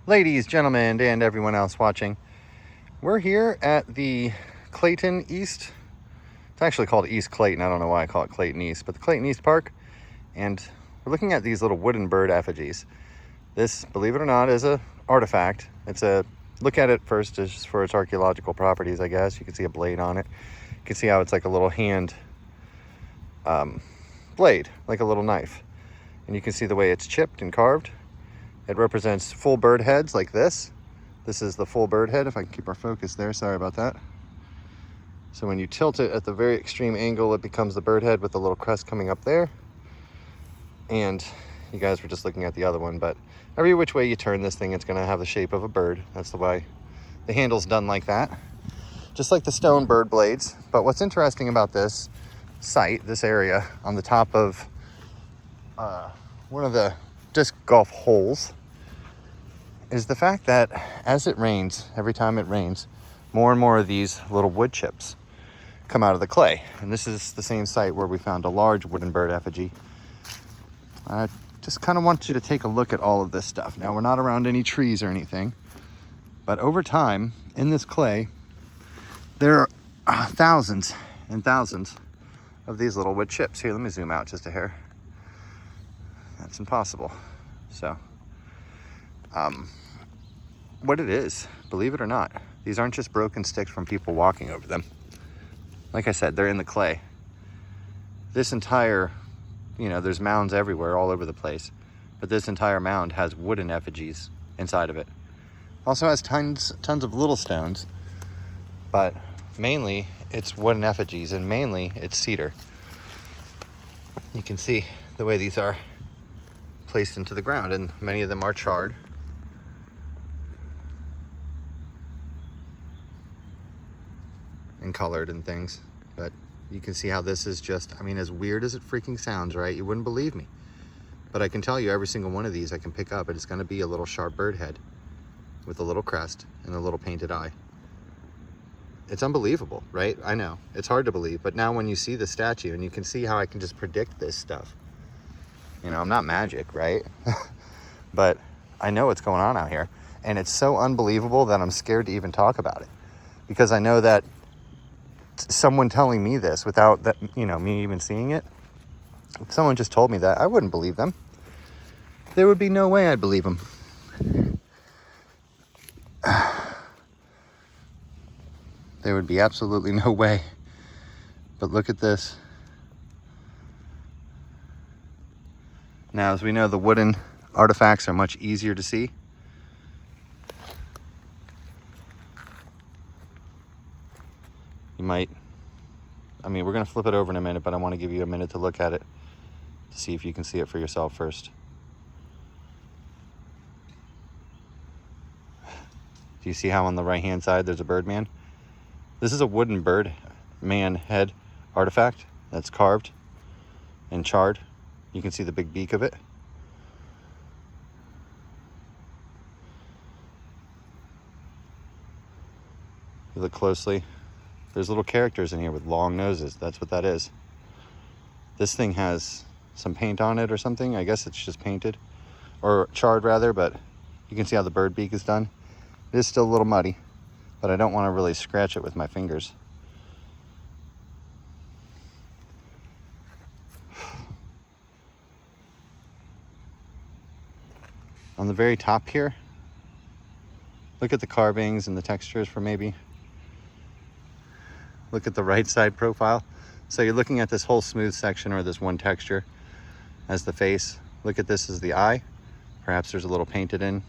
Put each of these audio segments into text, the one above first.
Ladies, gentlemen, and everyone else watching, we're here at the Clayton East. It's actually called East Clayton. I don't know why I call it Clayton East, but the Clayton East Park. And we're looking at these little wooden bird effigies. This, believe it or not, is a artifact. It's a, look at it first just for its archaeological properties, I guess. You can see a blade on it. You can see how it's like a little hand blade, like a little knife. And you can see the way it's chipped and carved. It represents full bird heads like this. This is the full bird head, if I can keep our focus there, sorry about that. So when you tilt it at the very extreme angle, it becomes the bird head with the little crest coming up there. And you guys were just looking at the other one, but every which way you turn this thing, it's gonna have the shape of a bird. That's the way the handle's done, like that. Just like the stone bird blades. But what's interesting about this site, this area on the top of one of the disc golf holes, is the fact that as it rains, every time it rains, more and more of these little wood chips come out of the clay. And this is the same site where we found a large wooden bird effigy. I just kind of want you to take a look at all of this stuff. Now, we're not around any trees or anything, but over time in this clay, there are thousands and thousands of these little wood chips. Here, let me zoom out just a hair. That's impossible. So, what it is, believe it or not, these aren't just broken sticks from people walking over them. Like I said, they're in the clay. This entire, there's mounds everywhere, all over the place. But this entire mound has wooden effigies inside of it. Also has tons of little stones, but mainly it's wooden effigies, and mainly it's cedar. You can see the way these are placed into the ground, and many of them are charred. And colored and things, but you can see how this is just, as weird as it freaking sounds, right? You wouldn't believe me, but I can tell you every single one of these I can pick up, and it's going to be a little sharp bird head with a little crest and a little painted eye. It's unbelievable, right? I know it's hard to believe, but now when you see the statue and you can see how I can just predict this stuff, I'm not magic, right? But I know what's going on out here, and it's so unbelievable that I'm scared to even talk about it, because I know that someone telling me this without that, me even seeing it, if someone just told me that, I wouldn't believe them. There would be no way I'd believe them. There would be absolutely no way. But look at this. Now, as we know, the wooden artifacts are much easier to see. You might, we're going to flip it over in a minute, but I want to give you a minute to look at it to see if you can see it for yourself first. Do you see how on the right hand side there's a bird man? This is a wooden bird man head artifact that's carved and charred. You can see the big beak of it. You look closely. There's little characters in here with long noses. That's what that is. This thing has some paint on it or something. I guess it's just painted, or charred rather, but you can see how the bird beak is done. It is still a little muddy, but I don't want to really scratch it with my fingers. On the very top here, look at the carvings and the textures for maybe. Look at the right side profile. So you're looking at this whole smooth section, or this one texture as the face. Look at this as the eye. Perhaps there's a little painted in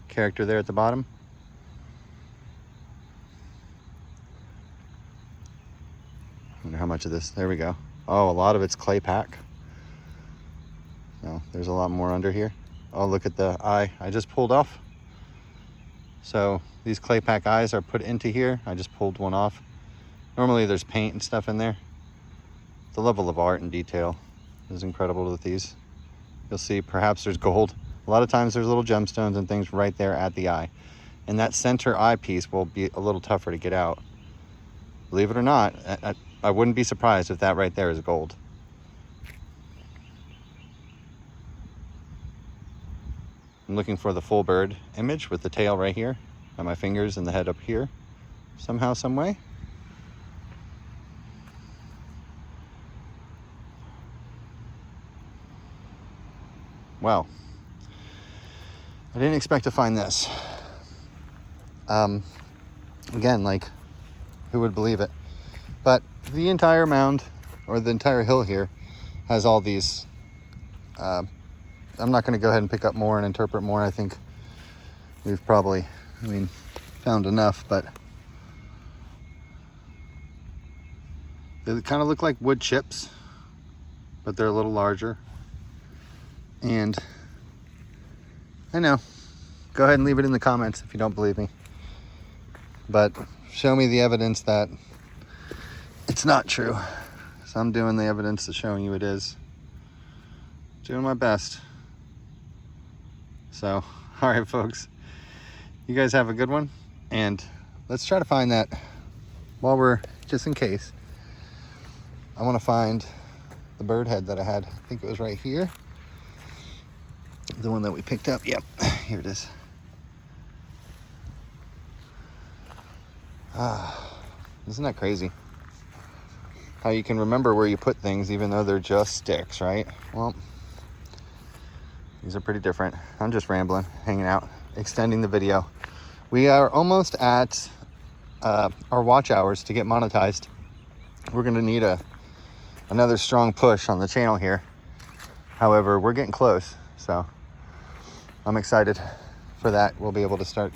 character there at the bottom. I wonder how much of this, there we go. Oh, a lot of it's clay pack. So there's a lot more under here. Oh, look at the eye I just pulled off. So these clay pack eyes are put into here. I just pulled one off. Normally there's paint and stuff in there. The level of art and detail is incredible with these. You'll see perhaps there's gold. A lot of times there's little gemstones and things right there at the eye. And that center eyepiece will be a little tougher to get out. Believe it or not, I wouldn't be surprised if that right there is gold. I'm looking for the full bird image with the tail right here and my fingers and the head up here somehow, some way. Wow. I didn't expect to find this. Again, like, who would believe it? But the entire mound, or the entire hill here, has all these. I'm not going to go ahead and pick up more and interpret more. I think we've probably, found enough, but they kind of look like wood chips, but they're a little larger. And I know, go ahead and leave it in the comments if you don't believe me, but show me the evidence that it's not true. So I'm doing the evidence that's showing you it is. Doing my best. So, all right, folks, you guys have a good one, and let's try to find that while we're, just in case, I want to find the bird head that I had. I think it was right here. The one that we picked up. Yep, here it is. Isn't that crazy? How you can remember where you put things even though they're just sticks, right? Well, these are pretty different. I'm just rambling, hanging out, extending the video. We are almost at our watch hours to get monetized. We're gonna need another strong push on the channel here. However, we're getting close, so I'm excited for that. We'll be able to start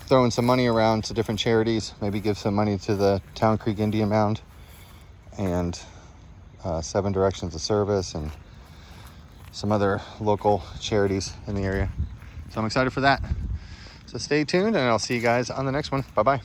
throwing some money around to different charities, maybe give some money to the Town Creek Indian Mound and 7 Directions of Service and some other local charities in the area. So I'm excited for that. So stay tuned, and I'll see you guys on the next one. Bye-bye.